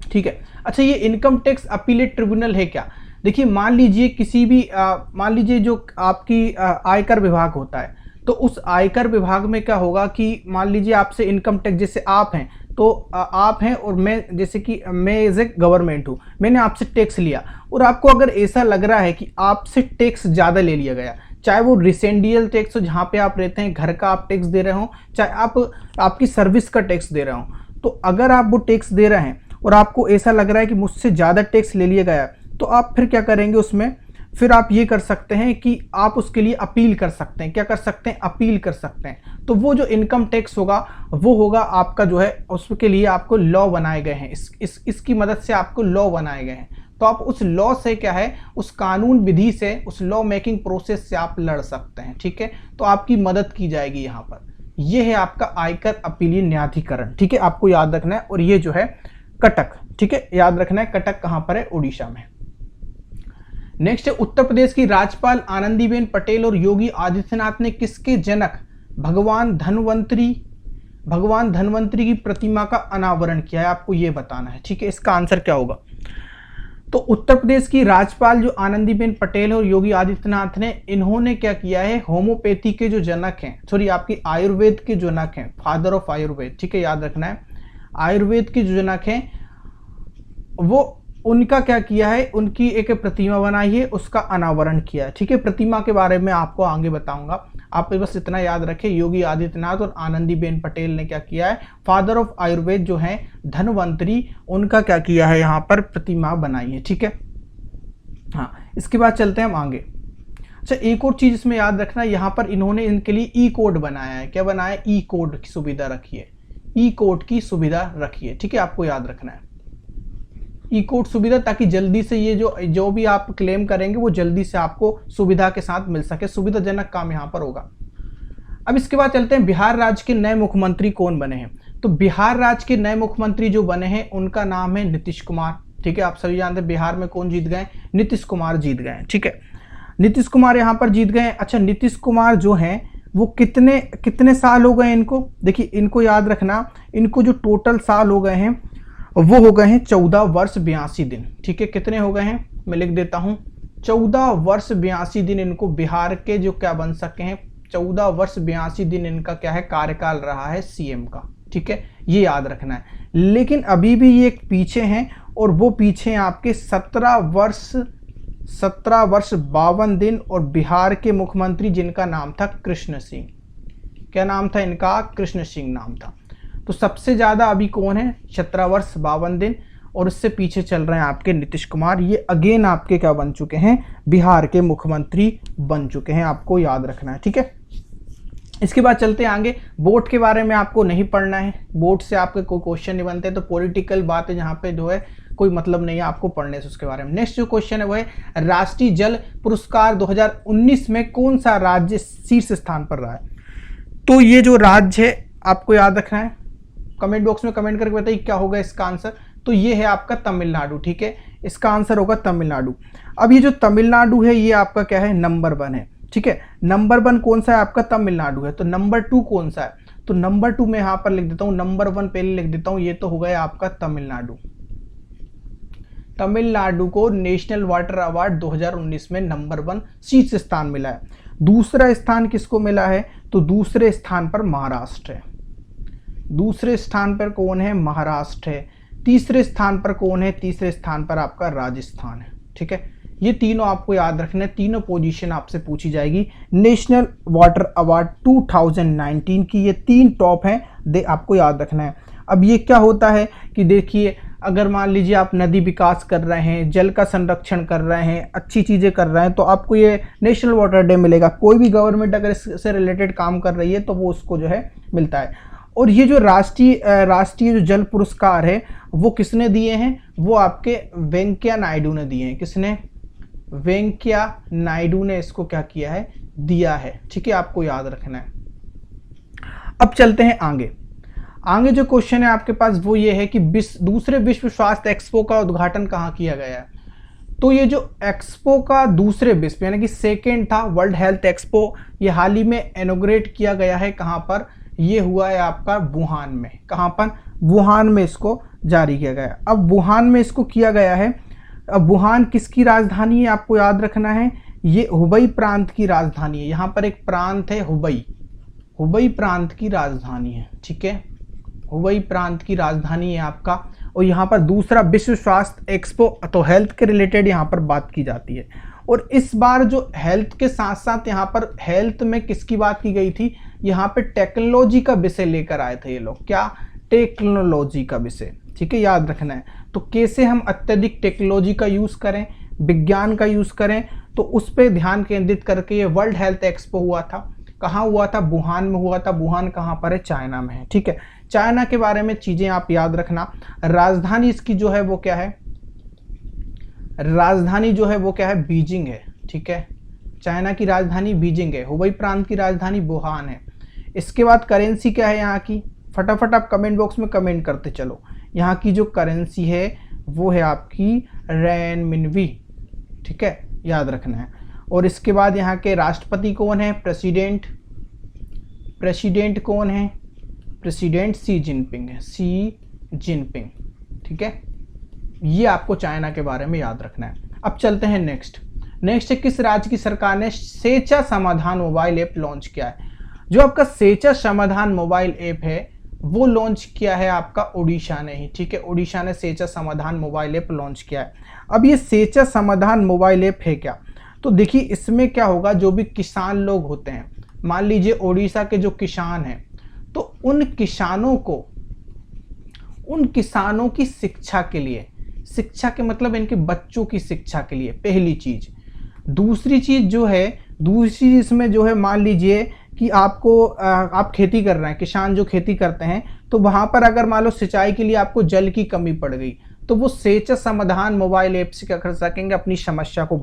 S1: ठीक है, अच्छा ये इनकम टैक्स अपीलेट ट्रिब्यूनल है क्या? देखिए, मान लीजिए किसी भी मान लीजिए जो आपकी आयकर विभाग होता है, तो उस आयकर विभाग में क्या होगा कि मान लीजिए आपसे इनकम टैक्स, जैसे आप हैं तो आप हैं और मैं, जैसे कि मैं एज ए गवर्नमेंट हूँ, मैंने आपसे टैक्स लिया और आपको अगर ऐसा लग रहा है कि आपसे टैक्स ज़्यादा ले लिया गया, चाहे वो रेसिडेंशियल टैक्स हो जहाँ पे आप रहते हैं, घर का आप टैक्स दे रहे हो, चाहे आप आपकी सर्विस का टैक्स दे रहे हो, तो अगर आप वो टैक्स दे रहे हैं और आपको ऐसा लग रहा है कि मुझसे ज़्यादा टैक्स ले लिया गया, तो आप फिर क्या करेंगे उसमें? फिर आप ये कर सकते हैं कि आप उसके लिए अपील कर सकते हैं। क्या कर सकते हैं? अपील कर सकते हैं। तो वो जो इनकम टैक्स होगा वो होगा आपका जो है, उसके लिए आपको लॉ बनाए गए हैं, इसकी मदद से आपको लॉ बनाए गए हैं। तो आप उस लॉ से क्या है, उस कानून विधि से, उस लॉ मेकिंग प्रोसेस से आप लड़ सकते हैं। ठीक है, तो आपकी मदद की जाएगी यहाँ पर। यह है आपका आयकर अपीलीय न्यायाधिकरण। ठीक है, आपको याद रखना है। और ये जो है कटक, ठीक है, याद रखना है कटक कहाँ पर है? उड़ीसा में। नेक्स्ट है, उत्तर प्रदेश की राज्यपाल आनंदीबेन पटेल और योगी आदित्यनाथ ने किसके जनक भगवान धन्वंतरी की प्रतिमा का अनावरण किया है? आपको ये बताना है। ठीक है, इसका आंसर क्या होगा? तो उत्तर प्रदेश की राज्यपाल जो आनंदीबेन पटेल और योगी आदित्यनाथ ने, इन्होंने क्या किया है, होम्योपैथी के जो जनक हैं, सॉरी आपकी आयुर्वेद के जनक हैं, फादर ऑफ आयुर्वेद। ठीक है, याद रखना है, आयुर्वेद के जो जनक हैं वो, उनका क्या किया है, उनकी एक प्रतिमा बनाई है, उसका अनावरण किया है। ठीक है, प्रतिमा के बारे में आपको आगे बताऊंगा, आप बस इतना याद रखें, योगी आदित्यनाथ और आनंदीबेन पटेल ने क्या किया है, फादर ऑफ आयुर्वेद जो है धन्वंतरी, उनका क्या किया है, यहाँ पर प्रतिमा बनाई है। ठीक है, हाँ, इसके बाद चलते हैं हम आगे। अच्छा, एक और चीज इसमें याद रखना, यहाँ पर इन्होंने इनके लिए ई कोड बनाया है। क्या बनाया है? ई कोड की सुविधा रखी है, ई कोड की सुविधा रखी है। ठीक है, आपको याद रखना है ई कोड सुविधा, ताकि जल्दी से ये जो भी आप क्लेम करेंगे वो जल्दी से आपको सुविधा के साथ मिल सके। सुविधाजनक काम यहाँ पर होगा। अब इसके बाद चलते हैं, बिहार राज्य के नए मुख्यमंत्री कौन बने हैं? तो बिहार राज्य के नए मुख्यमंत्री जो बने हैं उनका नाम है नीतीश कुमार। ठीक है, आप सभी जानते हैं बिहार में कौन जीत गए? नीतीश कुमार जीत गए। ठीक है, नीतीश कुमार यहाँ पर जीत गए। अच्छा, नीतीश कुमार जो हैं वो कितने साल हो गए इनको? देखिए, इनको याद रखना, इनको जो टोटल साल हो गए हैं वो हो गए हैं 14 वर्ष 82 दिन। ठीक है, कितने हो गए हैं मैं लिख देता हूं, 14 वर्ष 82 दिन इनको बिहार के जो क्या बन सके हैं, 14 वर्ष 82 दिन इनका क्या है, कार्यकाल रहा है सीएम का। ठीक है, ये याद रखना है। लेकिन अभी भी ये एक पीछे हैं, और वो पीछे आपके 17 वर्ष 52 दिन, और बिहार के मुख्यमंत्री जिनका नाम था कृष्ण सिंह। क्या नाम था इनका? कृष्ण सिंह नाम था। तो सबसे ज्यादा अभी कौन है? 17 वर्ष 52 दिन, और इससे पीछे चल रहे हैं आपके नीतीश कुमार। ये अगेन आपके क्या बन चुके हैं? बिहार के मुख्यमंत्री बन चुके हैं, आपको याद रखना है। ठीक है, इसके बाद चलते हैं आगे। वोट के बारे में आपको नहीं पढ़ना है, वोट से आपके कोई क्वेश्चन नहीं बनते, तो पॉलिटिकल बात है जहाँ पे जो है कोई मतलब नहीं है आपको पढ़ने से उसके बारे में। नेक्स्ट जो क्वेश्चन है वो है, राष्ट्रीय जल पुरस्कार 2019 में कौन सा राज्य शीर्ष स्थान पर रहा है? तो ये जो राज्य है आपको याद रखना है, कमेंट बॉक्स में कमेंट करके बताइए क्या होगा इसका आंसर। तो ये है आपका तमिलनाडु, ठीक है, इसका आंसर होगा तमिलनाडु। अब ये जो तमिलनाडु है ये आपका क्या है, नंबर 1 है, ठीक है। नंबर 1 कौन सा है आपका, तमिलनाडु है। तो नंबर 2 कौन सा है, तो नंबर 2 मैं यहां पर लिख देता हूं, नंबर 1 पहले लिख देता हूं, ये तो हो गया आपका तमिलनाडु। तमिलनाडु को नेशनल वाटर अवार्ड 2019 में नंबर 1 शीर्ष स्थान मिला है। दूसरा स्थान किसको मिला है, तो दूसरे स्थान पर महाराष्ट्र है। दूसरे स्थान पर कौन है, महाराष्ट्र है। तीसरे स्थान पर कौन है, तीसरे स्थान पर आपका राजस्थान है, ठीक है। ये तीनों आपको याद रखने, तीनों पोजीशन आपसे पूछी जाएगी नेशनल वाटर अवार्ड 2019 की। ये 3 टॉप हैं, आपको याद रखना है। अब ये क्या होता है कि देखिए, अगर मान लीजिए आप नदी विकास कर रहे हैं, जल का संरक्षण कर रहे हैं, अच्छी चीज़ें कर रहे हैं, तो आपको ये नेशनल वाटर डे मिलेगा। कोई भी गवर्नमेंट अगर इससे रिलेटेड काम कर रही है तो वो उसको जो है मिलता है। और ये जो राष्ट्रीय जो जल पुरस्कार है वो किसने दिए हैं, वो आपके वेंकैया नायडू ने दिए हैं। किसने, वेंकैया नायडू ने इसको क्या किया है, दिया है, ठीक है, आपको याद रखना है। अब चलते हैं आगे। आगे जो क्वेश्चन है आपके पास वो ये है कि दूसरे विश्व स्वास्थ्य एक्सपो का उद्घाटन कहाँ किया गया है। तो ये जो एक्सपो का दूसरे विश्व यानी कि सेकेंड था, वर्ल्ड हेल्थ एक्सपो, ये हाल ही में इनॉग्रेट किया गया है। कहाँ पर, ये हुआ है आपका वुहान में। कहाँ पर, वुहान में इसको जारी किया गया। अब वुहान में इसको किया गया है। अब वुहान किसकी राजधानी है, आपको याद रखना है, ये हुबई प्रांत की राजधानी है। यहाँ पर एक प्रांत है हुबई, हुबई प्रांत की राजधानी है, ठीक है, हुबई प्रांत की राजधानी है आपका। और यहाँ पर दूसरा विश्व स्वास्थ्य एक्सपो, तो हेल्थ के रिलेटेड यहाँ पर बात की जाती है। और इस बार जो हेल्थ के साथ साथ यहाँ पर हेल्थ में किसकी बात की गई थी, यहाँ पे टेक्नोलॉजी का विषय लेकर आए थे ये लोग। क्या, टेक्नोलॉजी का विषय, ठीक है, याद रखना है। तो कैसे हम अत्यधिक टेक्नोलॉजी का यूज करें, विज्ञान का यूज करें, तो उस पर ध्यान केंद्रित करके ये वर्ल्ड हेल्थ एक्सपो हुआ था। कहाँ हुआ था, वुहान में हुआ था। वुहान कहाँ पर है, चाइना में है, ठीक है। चाइना के बारे में चीजें आप याद रखना। राजधानी इसकी जो है वो क्या है, राजधानी जो है वो क्या है, बीजिंग है, ठीक है। चाइना की राजधानी बीजिंग है, हुबई प्रांत की राजधानी वुहान है। इसके बाद करेंसी क्या है यहाँ की, फटाफट आप कमेंट बॉक्स में कमेंट करते चलो। यहाँ की जो करेंसी है वो है आपकी रेनमिनवी, ठीक है, याद रखना है। और इसके बाद यहाँ के राष्ट्रपति कौन है, प्रेसिडेंट, प्रेसिडेंट कौन है, प्रेसिडेंट शी जिनपिंग है, शी जिनपिंग, ठीक है। ये आपको चाइना के बारे में याद रखना है। अब चलते हैं नेक्स्ट है किस राज्य की सरकार ने सेचा समाधान मोबाइल ऐप लॉन्च किया है। जो आपका सेचा समाधान मोबाइल ऐप है वो लॉन्च किया है आपका उड़ीसा ने ही, ठीक है। उड़ीसा ने सेचा समाधान मोबाइल ऐप लॉन्च किया है। अब ये सेचा समाधान मोबाइल ऐप है क्या, तो देखिए इसमें क्या होगा, जो भी किसान लोग होते हैं, मान लीजिए उड़ीसा के जो किसान हैं, तो उन किसानों की शिक्षा के लिए, शिक्षा के मतलब इनके बच्चों की शिक्षा के लिए पहली चीज। दूसरी चीज जो है, दूसरी इसमें जो है, मान लीजिए कि आप खेती कर रहे हैं, किसान जो खेती करते हैं, तो वहां पर अगर मान लो सिंचाई के लिए आपको जल की कमी पड़ गई, तो वो सेचा समाधान मोबाइल ऐप से क्या कर सकेंगे, अपनी समस्या को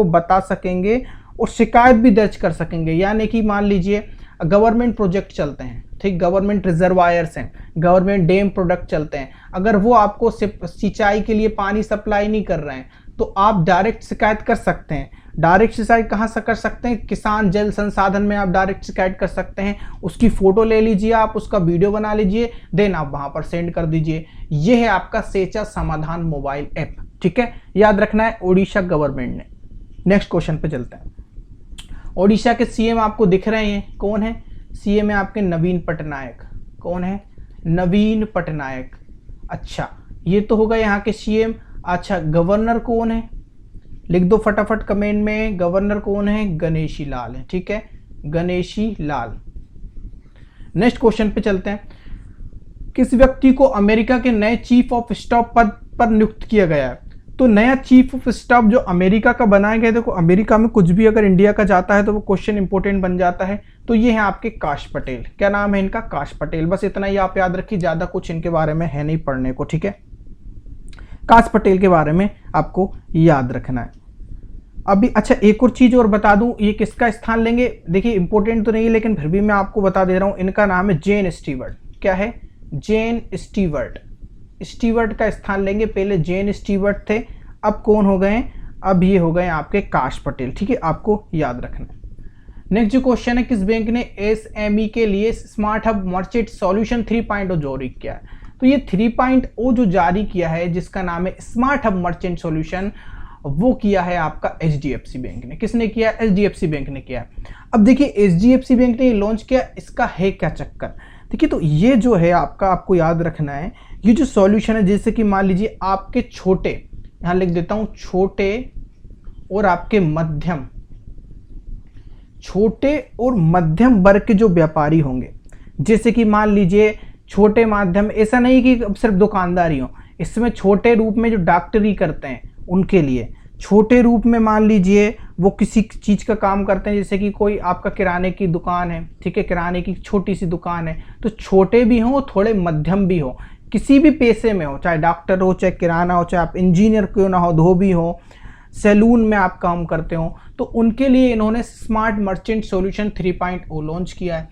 S1: बता सकेंगे और शिकायत भी दर्ज कर सकेंगे। यानी कि मान लीजिए गवर्नमेंट प्रोजेक्ट चलते हैं, ठीक, गवर्नमेंट रिजर्वायर्स हैं, गवर्नमेंट डैम प्रोडक्ट चलते हैं, अगर वो आपको सिंचाई के लिए पानी सप्लाई नहीं कर रहे हैं तो आप डायरेक्ट शिकायत कर सकते हैं। डायरेक्ट शिकायत कहाँ से कर सकते हैं, किसान जल संसाधन में आप डायरेक्ट शिकायत कर सकते हैं। उसकी फोटो ले लीजिए, आप उसका वीडियो बना लीजिए, देन आप वहां पर सेंड कर दीजिए। ये है आपका सेचा समाधान मोबाइल ऐप, ठीक है, याद रखना है उड़ीसा गवर्नमेंट ने। नेक्स्ट क्वेश्चन पे चलते हैं। ओडिशा के सीएम आपको दिख रहे हैं, कौन है, सीएम है आपके नवीन पटनायक। कौन है, नवीन पटनायक। अच्छा, ये तो होगा यहाँ के सीएम। अच्छा, गवर्नर कौन है, लिख दो फटाफट कमेंट में, गवर्नर कौन है, गणेशी लाल है, ठीक है, गणेशी लाल। नेक्स्ट क्वेश्चन पे चलते हैं। किस व्यक्ति को अमेरिका के नए चीफ ऑफ स्टाफ पद पर नियुक्त किया गया है। तो नया चीफ ऑफ स्टाफ जो अमेरिका का बनाया गया, देखो अमेरिका में कुछ भी अगर इंडिया का जाता है तो वो क्वेश्चन इंपॉर्टेंट बन जाता है। तो ये है आपके काश पटेल। क्या नाम है इनका, काश पटेल। बस इतना ही आप याद रखिए, ज्यादा कुछ इनके बारे में है नहीं पढ़ने को, ठीक है। काश पटेल के बारे में आपको याद रखना है। अभी अच्छा एक और चीज और बता दूं, ये किसका स्थान लेंगे, देखिए इंपॉर्टेंट तो नहीं है लेकिन फिर भी मैं आपको बता दे रहा हूं, इनका नाम है जेन स्टीवर्ट। क्या है? जेन स्टीवर्ट। स्टीवर्ट का स्थान लेंगे, पहले जेन स्टीवर्ट थे, अब कौन हो गए? अब ये हो गए आपके काश पटेल। ठीक है, आपको याद रखना। नेक्स्ट जो क्वेश्चन है, किस बैंक ने एसएमई के लिए स्मार्ट हब मर्चेंट सॉल्यूशन 3.0 जारी किया है? तो ये 3.0 जो जारी किया है जिसका नाम है स्मार्ट हब मर्चेंट सॉल्यूशन, वो किया है आपका एचडीएफसी बैंक ने। किसने किया? एचडीएफसी बैंक ने किया। अब देखिए एचडीएफसी बैंक ने ये लॉन्च किया, इसका है क्या चक्कर? देखिए तो ये जो है आपका, आपको याद रखना है, ये जो सॉल्यूशन है, जैसे कि मान लीजिए आपके छोटे, यहां लिख देता हूं, छोटे और आपके मध्यम, छोटे और मध्यम वर्ग के जो व्यापारी होंगे, जैसे कि मान लीजिए छोटे माध्यम, ऐसा नहीं कि सिर्फ दुकानदारी हो, इसमें छोटे रूप में जो डॉक्टरी करते हैं उनके लिए, छोटे रूप में मान लीजिए वो किसी चीज़ का काम करते हैं, जैसे कि कोई आपका किराने की दुकान है, ठीक है, किराने की छोटी सी दुकान है, तो छोटे भी हों थोड़े मध्यम भी हो, किसी भी पेशे में हो, चाहे डॉक्टर हो, चाहे किराना हो, चाहे आप इंजीनियर क्यों ना हो, धोबी हो, सैलून में आप काम करते हो, तो उनके लिए इन्होंने स्मार्ट मर्चेंट सॉल्यूशन 3.0 लॉन्च किया है।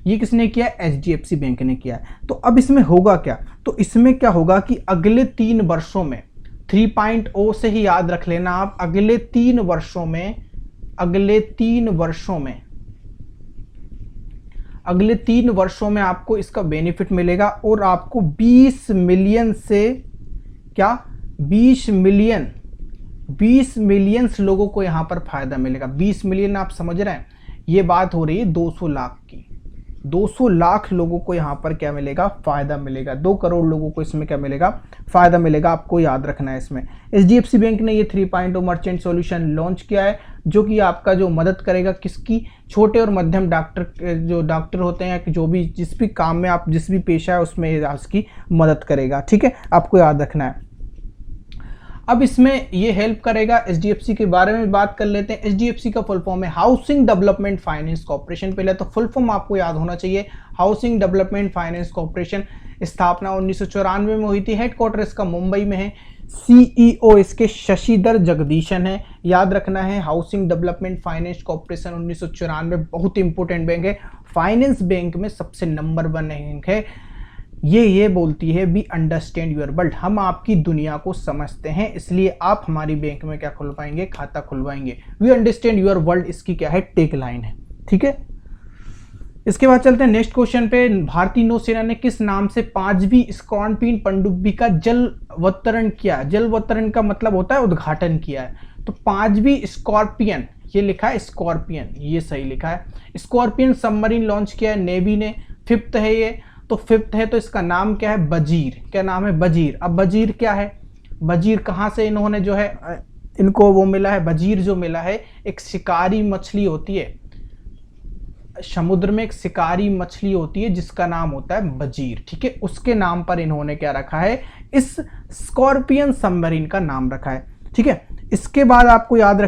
S1: ये किसने किया है? एचडीएफसी बैंक ने किया है। तो अब इसमें होगा क्या? तो इसमें क्या होगा कि अगले 3 वर्षों में 3.0 से ही याद रख लेना आप, अगले 3 वर्षों में, अगले 3 वर्षों में आपको इसका बेनिफिट मिलेगा और आपको 20 मिलियन से क्या, 20 मिलियन लोगों को यहां पर फायदा मिलेगा। 20 मिलियन आप समझ रहे हैं, ये बात हो रही है 200 लाख की। 200 लाख लोगों को यहाँ पर क्या मिलेगा? फायदा मिलेगा। 2 करोड़ लोगों को इसमें क्या मिलेगा? फायदा मिलेगा। आपको याद रखना है इसमें एचडीएफसी बैंक ने ये 3.0 मर्चेंट सॉल्यूशन लॉन्च किया है, जो कि आपका जो मदद करेगा किसकी? छोटे और मध्यम जो डॉक्टर होते हैं, जो भी जिस भी काम में आप, जिस भी पेशा है उसमें इसकी मदद करेगा। ठीक है, आपको याद रखना है। अब इसमें ये हेल्प करेगा, एचडीएफसी के बारे में बात कर लेते हैं। एचडीएफसी का फुल फॉर्म है हाउसिंग डेवलपमेंट फाइनेंस कॉर्पोरेशन। पहले तो फुल फॉर्म आपको याद होना चाहिए, हाउसिंग डेवलपमेंट फाइनेंस कॉर्पोरेशन। स्थापना 1994 में हुई थी, हेडक्वार्टर इसका मुंबई में है, सीईओ इसके शशिधर जगदीशन है। याद रखना है, हाउसिंग डेवलपमेंट फाइनेंस कॉर्पोरेशन 1994, बहुत इंपॉर्टेंट बैंक है, फाइनेंस बैंक में सबसे नंबर 1 बैंक है। ये बोलती है वी अंडरस्टैंड यूर वर्ल्ड, हम आपकी दुनिया को समझते हैं, इसलिए आप हमारी बैंक में क्या खुलवाएंगे? खाता खुलवाएंगे। वी अंडरस्टैंड यूर वर्ल्ड इसकी क्या है? टेक लाइन है। ठीक है, इसके बाद चलते हैं नेक्स्ट क्वेश्चन पे। भारतीय नौसेना ने किस नाम से 5वीं स्कॉर्पियन पनडुब्बी का जलवतरण किया? जलवतरण का मतलब होता है उद्घाटन किया है। तो 5वीं स्कॉर्पियन, ये लिखा है स्कॉर्पियन, ये सही लिखा है। स्कॉर्पियन सबमरीन लॉन्च किया है नेवी ने। 5th है ये, तो 5th है, तो इसका नाम क्या है? बजीर। क्या नाम है? बजीर। अब बजीर क्या है? बजीर कहाँ से इन्होंने जो है इनको वो मिला है? बजीर जो मिला है एक शिकारी मछली होती है, समुद्र में एक शिकारी मछली होती है जिसका नाम होता है बजीर। ठीक है, उसके नाम पर इन्होंने क्या रखा है? इस स्कॉर्पियन सबमरीन का नाम रखा है। ठीक है, इसके बाद आपको याद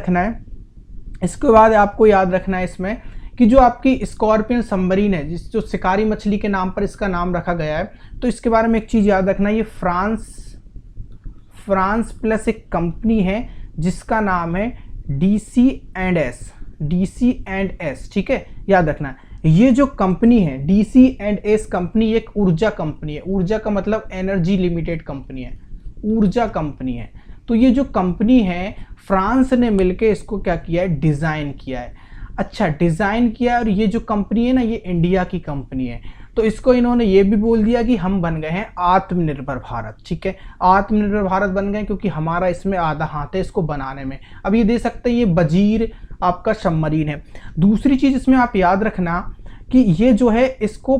S1: रखना है, इसमें कि जो आपकी स्कॉर्पियन सबमरीन है, जिस जो शिकारी मछली के नाम पर इसका नाम रखा गया है, तो इसके बारे में एक चीज याद रखना, ये फ्रांस प्लस एक कंपनी है जिसका नाम है DC&S। ठीक है, याद रखना। ये जो कंपनी है DC&S कंपनी एक ऊर्जा कंपनी है। ऊर्जा का मतलब एनर्जी लिमिटेड कंपनी है, ऊर्जा कंपनी है। तो ये जो कंपनी है फ्रांस ने मिलकर इसको क्या किया है? डिजाइन किया है। अच्छा, डिजाइन किया, और ये जो कंपनी है ना, ये इंडिया की कंपनी है। तो इसको इन्होंने ये भी बोल दिया कि हम बन गए हैं आत्मनिर्भर भारत। ठीक है, आत्मनिर्भर भारत बन गए क्योंकि हमारा इसमें आधा हाथ है इसको बनाने में। अब ये दे सकते हैं, ये बजीर आपका सबमरीन है। दूसरी चीज इसमें आप याद रखना कि ये जो है इसको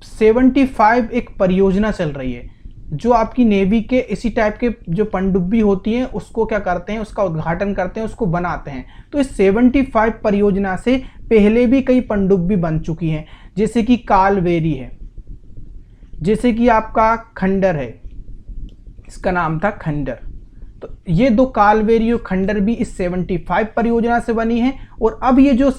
S1: 75 एक परियोजना चल रही है, जो आपकी नेवी के इसी टाइप के जो पनडुब्बी होती हैं उसको क्या करते हैं? उसका उद्घाटन करते हैं, उसको बनाते हैं। तो इस 75 परियोजना से पहले भी कई पनडुब्बी बन चुकी हैं, जैसे कि कालवेरी है, जैसे कि आपका खंडर है, इसका नाम था खंडर। तो ये 2 कालवेरी और खंडर भी इस 75 परियोजना से बनी है। और अब ये जो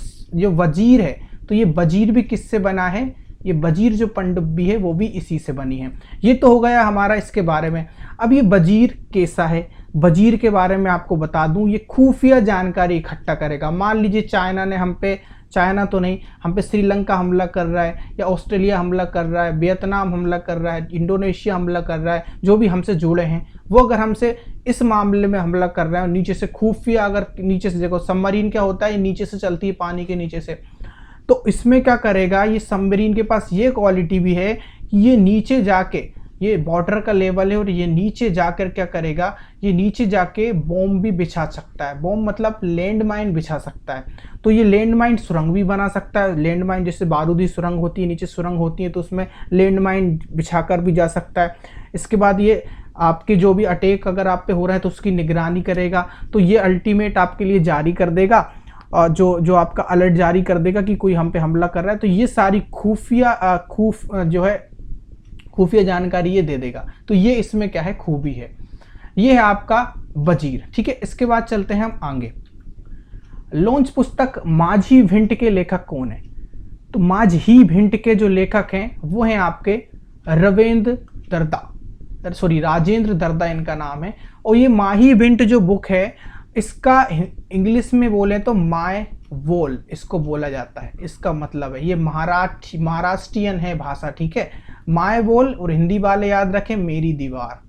S1: वजीर है, तो ये वजीर भी किससे बना है? ये वजीर जो पनडुब्बी है वो भी इसी से बनी है। ये तो हो गया हमारा इसके बारे में। अब ये वजीर कैसा है, वजीर के बारे में आपको बता दूं, ये खुफिया जानकारी इकट्ठा करेगा। मान लीजिए चाइना ने हम पे, चाइना तो नहीं, हम पे श्रीलंका हमला कर रहा है, या ऑस्ट्रेलिया हमला कर रहा है, वियतनाम हमला कर रहा है, इंडोनेशिया हमला कर रहा है, जो भी हमसे जुड़े हैं वो अगर हमसे इस मामले में हमला कर रहे हैं, नीचे से खुफिया, अगर नीचे से, देखो सबमरीन क्या होता है, ये नीचे से चलती है पानी के नीचे से, तो इसमें क्या करेगा, ये सबमरीन के पास ये क्वालिटी भी है कि ये नीचे जाके, ये बॉर्डर का लेवल है और ये नीचे जाकर क्या करेगा, ये नीचे जाके बॉम्ब भी बिछा सकता है। बॉम्ब मतलब लैंड माइन बिछा सकता है। तो ये लैंड माइन सुरंग भी बना सकता है। लैंड माइन जैसे बारूदी सुरंग होती है, नीचे सुरंग होती है, तो उसमें लैंड माइन बिछा कर भी जा सकता है। इसके बाद ये आपके जो भी अटैक अगर आप पे हो रहा है तो उसकी निगरानी करेगा। तो ये अल्टीमेट आपके लिए जारी कर देगा, जो आपका अलर्ट जारी कर देगा कि कोई हम पे हमला कर रहा है। तो ये सारी खुफिया जानकारी ये दे देगा। तो ये इसमें क्या है, खूबी है। ये है आपका वजीर। ठीक है, इसके बाद चलते हैं हम आगे। लॉन्च पुस्तक माझी भिंट के लेखक कौन है? तो माझी भिंट के जो लेखक हैं वो हैं आपके राजेंद्र दर्दा इनका नाम है। और ये माही भिंट जो बुक है, इसका इंग्लिश में बोले तो माय वोल इसको बोला जाता है। इसका मतलब है ये महाराष्ट्रियन है भाषा। ठीक है, माय वोल, और हिंदी वाले याद रखें मेरी दीवार।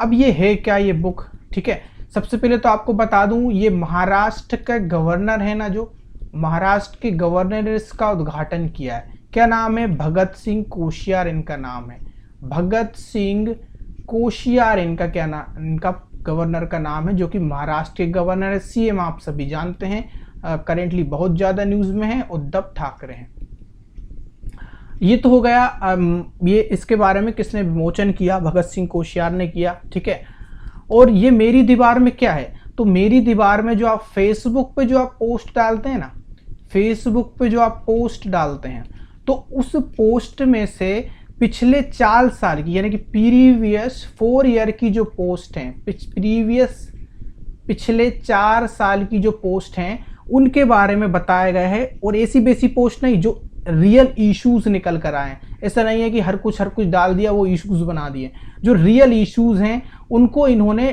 S1: अब ये है क्या ये बुक? ठीक है, सबसे पहले तो आपको बता दूं, ये महाराष्ट्र का गवर्नर है ना, जो महाराष्ट्र के गवर्नर ने इसका उद्घाटन किया है। क्या नाम है? भगत सिंह कोश्यार इनका नाम है। भगत सिंह कोश्यार इनका क्या नाम, इनका गवर्नर का नाम है, जो कि महाराष्ट्र के गवर्नर है। सीएम आप सभी जानते हैं, करेंटली बहुत ज्यादा न्यूज में है, उद्धव ठाकरे हैं। ये तो हो गया। ये इसके बारे में किसने विमोचन किया? भगत सिंह कोश्यार ने किया। ठीक है, और ये मेरी दीवार में क्या है? तो मेरी दीवार में जो आप फेसबुक पे जो आप पोस्ट डालते हैं ना, फेसबुक पे जो आप पोस्ट डालते हैं, तो उस पोस्ट में से पिछले 4 साल की, यानी कि प्रीवियस 4 ईयर की जो पोस्ट हैं, पिछले 4 साल की जो पोस्ट हैं उनके बारे में बताया गया है। और ऐसी बेसी पोस्ट नहीं, जो रियल इश्यूज निकल कर आए। ऐसा नहीं है कि हर कुछ डाल दिया, वो इश्यूज बना दिए। जो रियल इश्यूज हैं उनको इन्होंने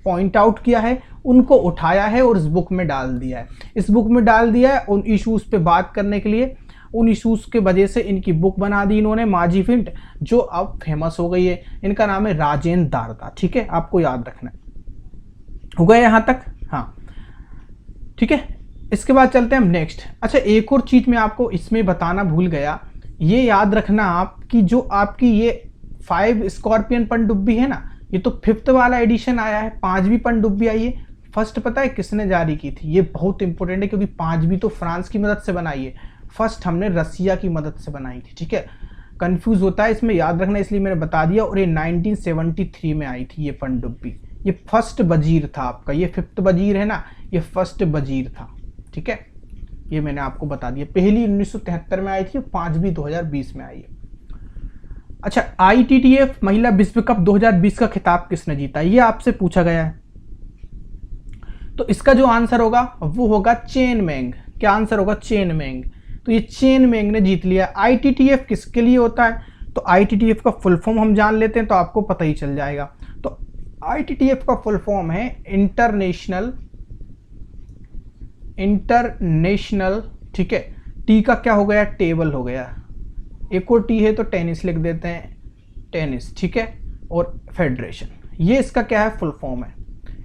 S1: पॉइंट आउट किया है, उनको उठाया है और इस बुक में डाल दिया है। इस बुक में डाल दिया है उन इश्यूज पे बात करने के लिए। उन इश्यूज के वजह से इनकी बुक बना दी इन्होंने, माझी भिंट, जो अब फेमस हो गई है। इनका नाम है राजेंद्र दारदा। ठीक है, आपको याद रखना है। हो गया यहां तक? हाँ, ठीक है। इसके बाद चलते हैं हम नेक्स्ट। अच्छा, एक और चीज मैं आपको इसमें बताना भूल गया, ये याद रखना आप कि जो आपकी ये 5 स्कॉर्पियन पनडुब्बी है ना, ये तो 5th वाला एडिशन आया है, 5वीं पनडुब्बी आई है। फर्स्ट पता है किसने जारी की थी? ये बहुत इंपॉर्टेंट है, क्योंकि 5वीं तो फ्रांस की मदद से बनाई है, फर्स्ट हमने रसिया की मदद से बनाई थी। ठीक है, कंफ्यूज होता है इसमें, याद रखना, इसलिए मैंने बता दिया। और ये 1973 में आई थी ये पनडुब्बी। ये फर्स्ट वजीर था आपका, ये 5th वजीर है ना, ये फर्स्ट वजीर था। ठीक है, ये मैंने आपको बता दिया। पहली 1973 में आई थी, 5वीं 2020 में आई है। अच्छा, ITTF महिला विश्व कप 2020 का खिताब किसने जीता? ये आपसे पूछा गया है। तो इसका जो आंसर होगा वो होगा चेन मेंग। क्या आंसर होगा? चेन मेंग। तो ये चेन मेंग ने जीत लिया। ITTF किसके लिए होता है? तो ITTF का फुल फॉर्म हम जान लेते हैं तो आपको पता ही चल जाएगा। तो ITTF का फुल फॉर्म है इंटरनेशनल। ठीक है, टी का क्या हो गया? टेबल हो गया। एक और टी है तो टेनिस लिख देते हैं, टेनिस। ठीक है, और फेडरेशन, ये इसका क्या है? फुल फॉर्म है।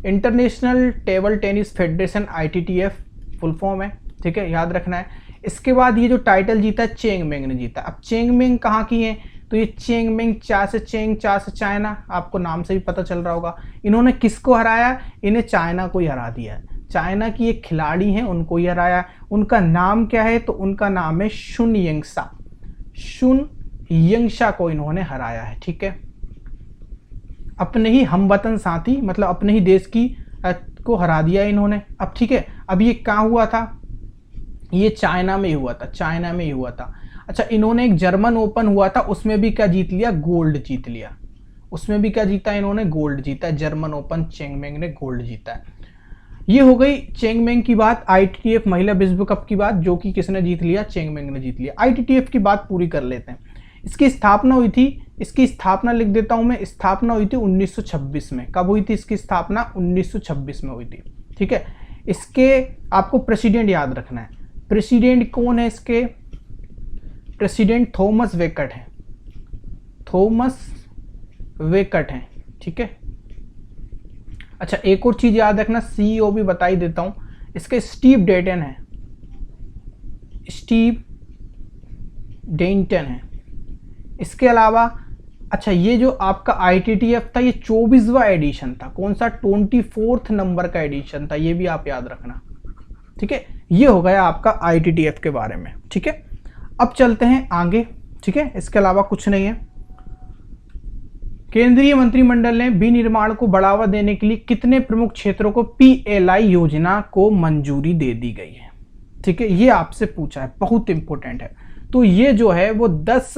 S1: International table tennis federation, ITTF full form है। ठीक है, याद रखना है। इसके बाद ये जो टाइटल जीता है, चेंग मेंग ने जीता। अब चेंग मेंग कहाँ की है? तो ये चेंग मेंग, चा से चेंग, चा से चाइना, आपको नाम से भी पता चल रहा होगा। इन्होंने किसको हराया? इन्हें चाइना को ही हरा दिया है। चाइना की एक खिलाड़ी हैं, उनको ही हराया। उनका नाम क्या है? तो उनका नाम है शुन यंगशा को इन्होंने हराया है। ठीक है, अपने ही हमवतन साथी, मतलब अपने ही देश की को हरा दिया इन्होंने। अब ठीक है, अब ये कहाँ हुआ था? ये चाइना में हुआ था, चाइना में ही हुआ था। अच्छा, इन्होंने एक जर्मन ओपन हुआ था, उसमें भी क्या जीत लिया? गोल्ड जीत लिया। उसमें भी क्या जीता इन्होंने? गोल्ड जीता। जर्मन ओपन चेंग मेंग ने गोल्ड जीता है। ये हो गई चेंगमेंग की बात, आईटीटीएफ महिला विश्व कप की बात, जो कि किसने जीत लिया, चेंगमेंग ने जीत लिया। आईटीटीएफ की बात पूरी कर लेते हैं। इसकी स्थापना हुई थी, इसकी स्थापना लिख देता हूं मैं, स्थापना हुई थी 1926 में। कब हुई थी इसकी स्थापना, 1926 में हुई थी, ठीक है। इसके आपको प्रेसिडेंट याद रखना है, प्रेसिडेंट कौन है इसके, प्रेसिडेंट थॉमस वेकट है, थॉमस वेकट है, ठीक है। अच्छा एक और चीज याद रखना, सीईओ भी बता ही देता हूं, इसके स्टीव डेटन है, स्टीव डेंटन है। इसके अलावा अच्छा ये जो आपका आईटीटीएफ था ये 24वां एडिशन था, कौन सा, 24th नंबर का एडिशन था, ये भी आप याद रखना, ठीक है। ये हो गया आपका आईटीटीएफ के बारे में, ठीक है। अब चलते हैं आगे, ठीक है। इसके अलावा कुछ नहीं है। केंद्रीय मंत्रिमंडल ने विनिर्माण को बढ़ावा देने के लिए कितने प्रमुख क्षेत्रों को पीएलआई योजना को मंजूरी दे दी गई है, ठीक है। ये आपसे पूछा है, बहुत इंपॉर्टेंट है। तो ये जो है वो 10